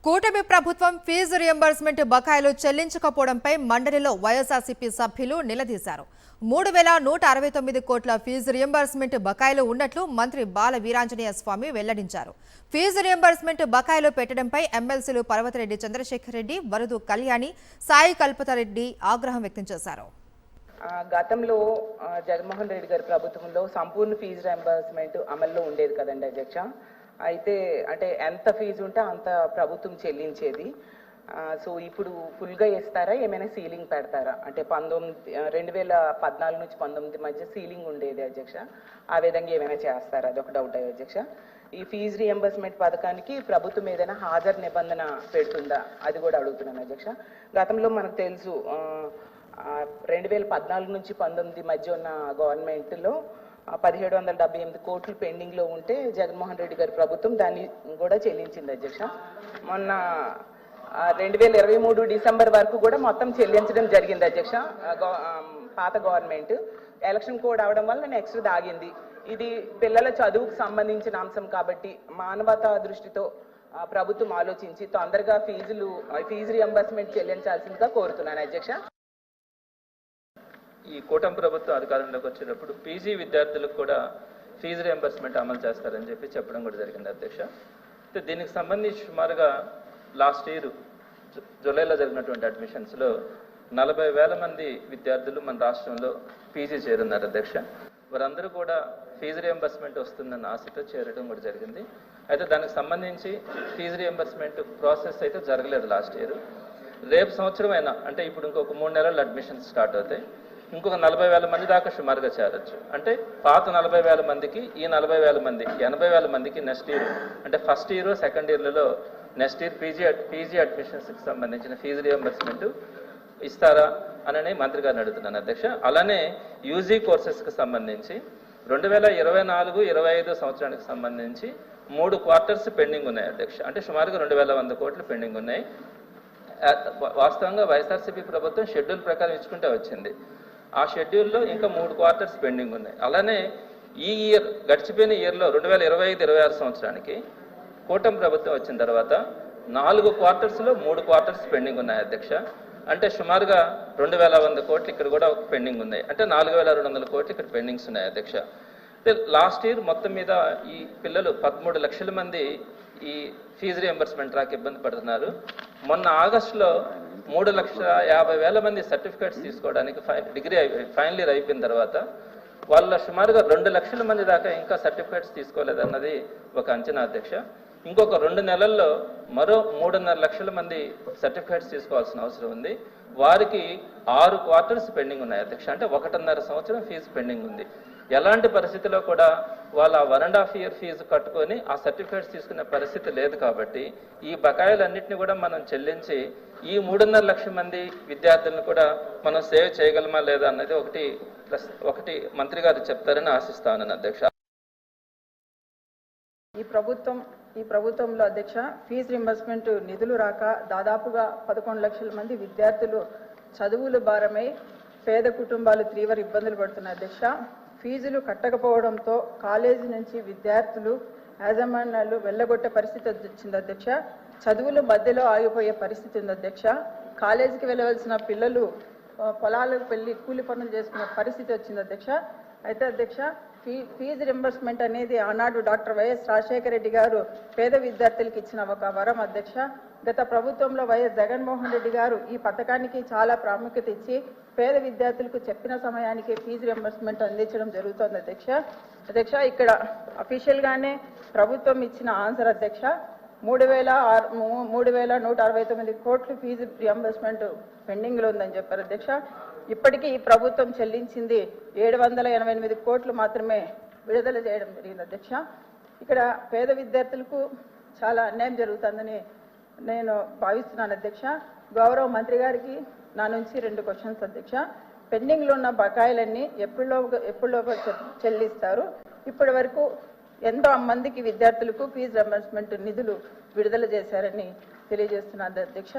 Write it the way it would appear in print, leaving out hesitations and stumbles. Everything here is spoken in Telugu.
కూటమి ప్రభుత్వం ఫీజు రియంబర్స్మెంట్ బకాయిలు చెల్లించకపోవడంపై మండలిలో వైఎస్ఆర్సీపీ సభ్యులు నిలదీశారు. 3,169 కోట్ల ఫీజు రియంబర్స్మెంట్ బకాయిలు ఉన్నట్లు మంత్రి బాల వీరాంజనేయ స్వామి వెల్లడించారు. ఫీజు రియంబర్స్మెంట్ బకాయిలు పెట్టడంపై ఎమ్మెల్సీలు పర్వతరెడ్డి చంద్రశేఖర్ రెడ్డి, వరదు కళ్యాణి, సాయి కల్పతరెడ్డి ఆగ్రహం వ్యక్తం చేశారు. గతంలో జగన్మోహన్ రెడ్డి గారి ప్రభుత్వంలో సంపూర్ణ ఫీజు రియంబర్స్మెంట్ అమల్లో ఉండేది కదండి అధ్యక్ష. అయితే అంటే ఎంత ఫీజు ఉంటే అంత ప్రభుత్వం చెల్లించేది. సో ఇప్పుడు ఫుల్గా ఇస్తారా, ఏమైనా సీలింగ్ పెడతారా? అంటే 2014 నుంచి 19 మధ్య సీలింగ్ ఉండేది అధ్యక్ష. ఆ విధంగా ఏమైనా చేస్తారా? అదొక డౌట్ అధ్యక్ష. ఈ ఫీజు రియంబర్స్మెంట్ పథకానికి ప్రభుత్వం ఏదైనా హాజరు నిబంధన పెడుతుందా, అది కూడా అడుగుతున్నాను అధ్యక్ష. గతంలో మనకు తెలుసు 2014 నుంచి 19 మధ్య ఉన్న గవర్నమెంట్లో 1778 కోట్లు పెండింగ్లో ఉంటే జగన్మోహన్ రెడ్డి గారి ప్రభుత్వం దాన్ని కూడా చెల్లించింది అధ్యక్ష. మొన్న 2023 డిసెంబర్ వరకు కూడా మొత్తం చెల్లించడం జరిగింది అధ్యక్ష. పాత గవర్నమెంట్ ఎలక్షన్ కోడ్ అవడం వల్ల నెక్స్ట్ దాగింది. ఇది పిల్లల చదువుకు సంబంధించిన అంశం కాబట్టి మానవతా దృష్టితో ప్రభుత్వం ఆలోచించి తొందరగా ఫీజు రియంబర్స్మెంట్ చెల్లించాల్సిందిగా కోరుతున్నాను అధ్యక్ష. ఈ కూటమి ప్రభుత్వం అధికారంలోకి వచ్చినప్పుడు పీజీ విద్యార్థులకు కూడా ఫీజు రియంబర్స్మెంట్ అమలు చేస్తారని చెప్పడం కూడా జరిగింది అధ్యక్ష. దీనికి సంబంధించి సుమారుగా లాస్ట్ ఇయర్ జూలైలో జరిగినటువంటి అడ్మిషన్స్లో 40,000 మంది విద్యార్థులు మన రాష్ట్రంలో పీజీ చేరున్నారు అధ్యక్ష. వారందరూ కూడా ఫీజు రియంబర్స్మెంట్ వస్తుందన్న ఆశతో చేరడం కూడా జరిగింది. అయితే దానికి సంబంధించి ఫీజు రియంబర్స్మెంట్ ప్రాసెస్ అయితే జరగలేదు లాస్ట్ ఇయర్. రేపు సంవత్సరం అయినా అంటే ఇప్పుడు ఇంకొక 3 నెలల్లో అడ్మిషన్స్ స్టార్ట్ అవుతాయి. ఇంకొక 40,000 మంది దాకా సుమారుగా చేరొచ్చు. అంటే పాత 40,000 మందికి ఈ 40,000 మంది 80,000 మందికి నెక్స్ట్ ఇయర్ అంటే ఫస్ట్ ఇయర్ సెకండ్ ఇయర్లలో నెక్స్ట్ ఇయర్ పీజీ అడ్మిషన్స్కి సంబంధించిన ఫీజు రియంబర్స్మెంట్ ఇస్తారా అని మంత్రి గారిని అడుగుతున్నాను అధ్యక్ష. అలానే యూజీ కోర్సెస్కి సంబంధించి 2024-25 సంవత్సరానికి సంబంధించి 3 క్వార్టర్స్ పెండింగ్ ఉన్నాయి అధ్యక్ష. అంటే సుమారుగా 2,100 కోట్లు పెండింగ్ ఉన్నాయి. వాస్తవంగా వైఎస్ఆర్సీపీ ప్రభుత్వం షెడ్యూల్ ప్రకారం ఇచ్చుకుంటే వచ్చింది. ఆ షెడ్యూల్లో ఇంకా 3 క్వార్టర్స్ పెండింగ్ ఉన్నాయి. అలానే ఈ ఇయర్ గడిచిపోయిన ఇయర్లో 2025-26 సంవత్సరానికి కూటమి ప్రభుత్వం వచ్చిన తర్వాత 4 క్వార్టర్స్లో 3 క్వార్టర్స్ పెండింగ్ ఉన్నాయి అధ్యక్ష. అంటే సుమారుగా 2,100 కోట్లు ఇక్కడ కూడా పెండింగ్ ఉన్నాయి. అంటే 4,200 కోట్లు ఇక్కడ పెండింగ్స్ ఉన్నాయి అధ్యక్ష. లాస్ట్ ఇయర్ మొత్తం మీద ఈ పిల్లలు 13 లక్షల మంది ఈ ఫీజు రియంబర్స్మెంట్ రాక ఇబ్బంది పడుతున్నారు. మొన్న ఆగస్టులో 3,50,000 మంది సర్టిఫికేట్స్ తీసుకోవడానికి డిగ్రీ ఫైనల్ ఇయర్ అయిపోయిన తర్వాత వాళ్ళ సుమారుగా 2 లక్షల మంది దాకా ఇంకా సర్టిఫికేట్స్ తీసుకోలేదన్నది ఒక అంచనా అధ్యక్ష. ఇంకొక 2 నెలల్లో మరో 3.5 లక్షల మంది సర్టిఫికేట్స్ తీసుకోవాల్సిన అవసరం ఉంది. వారికి 6 క్వార్టర్స్ పెండింగ్ ఉన్నాయి అధ్యక్ష. అంటే 1.5 సంవత్సరం ఫీజు పెండింగ్ ఉంది. ఎలాంటి పరిస్థితిలో కూడా వాళ్ళ 1.5 ఇయర్ ఫీజు కట్టుకొని ఆ సర్టిఫికేట్స్ తీసుకునే పరిస్థితి లేదు. కాబట్టి ఈ బకాయిలన్నింటినీ కూడా మనం చెల్లించి ఈ 3.5 లక్షల మంది విద్యార్థులను కూడా మనం సేవ్ చేయగలమా లేదా అన్నది ఒకటి మంత్రి గారు చెప్తారని ఆశిస్తాను అధ్యక్ష. ఈ ప్రభుత్వంలో అధ్యక్ష ఫీజు రింబర్స్మెంట్ నిధులు రాక దాదాపుగా 11 లక్షల మంది విద్యార్థులు చదువుల భారమై పేద కుటుంబాలు తీవ్ర ఇబ్బందులు పడుతున్నారు అధ్యక్ష. ఫీజులు కట్టకపోవడంతో కాలేజీ నుంచి విద్యార్థులు యాజమాన్యాలు వెళ్ళగొట్టే పరిస్థితి వచ్చింది అధ్యక్ష. చదువులు మధ్యలో ఆగిపోయే పరిస్థితి ఉంది అధ్యక్ష. కాలేజీకి వెళ్ళవలసిన పిల్లలు పొలాలకు వెళ్ళి కూలి పనులు చేసుకునే పరిస్థితి వచ్చింది అధ్యక్ష. అయితే అధ్యక్ష ఫీజు రింబర్స్మెంట్ అనేది ఆనాడు డాక్టర్ వైఎస్ రాజశేఖర రెడ్డి గారు పేద విద్యార్థులకు ఇచ్చిన ఒక వరం అధ్యక్ష. గత ప్రభుత్వంలో వైఎస్ జగన్మోహన్ రెడ్డి గారు ఈ పథకానికి చాలా ప్రాముఖ్యత ఇచ్చి పేద విద్యార్థులకు చెప్పిన సమయానికి ఫీజు రింబర్స్మెంట్ అందించడం జరుగుతోంది అధ్యక్ష. ఇక్కడ అఫీషియల్గానే ప్రభుత్వం ఇచ్చిన ఆన్సర్ అధ్యక్ష 3,169 కోట్లు ఫీజు రియంబర్స్మెంట్ పెండింగ్లో ఉందని చెప్పారు అధ్యక్ష. ఇప్పటికీ ఈ ప్రభుత్వం చెల్లించింది 788 కోట్లు మాత్రమే విడుదల చేయడం జరిగింది అధ్యక్ష. ఇక్కడ పేద విద్యార్థులకు చాలా అన్యాయం జరుగుతుందని నేను భావిస్తున్నాను అధ్యక్ష. గౌరవ మంత్రి గారికి నా నుంచి 2 క్వశ్చన్స్ అధ్యక్ష. పెండింగ్లో ఉన్న బకాయిలన్నీ ఎప్పుడులోగా చెల్లిస్తారు? ఇప్పటి వరకు ఎంతో మందికి విద్యార్థులకు ఫీజు రింబర్స్మెంట్ నిధులు విడుదల చేశారని తెలియజేస్తున్నాను అధ్యక్ష.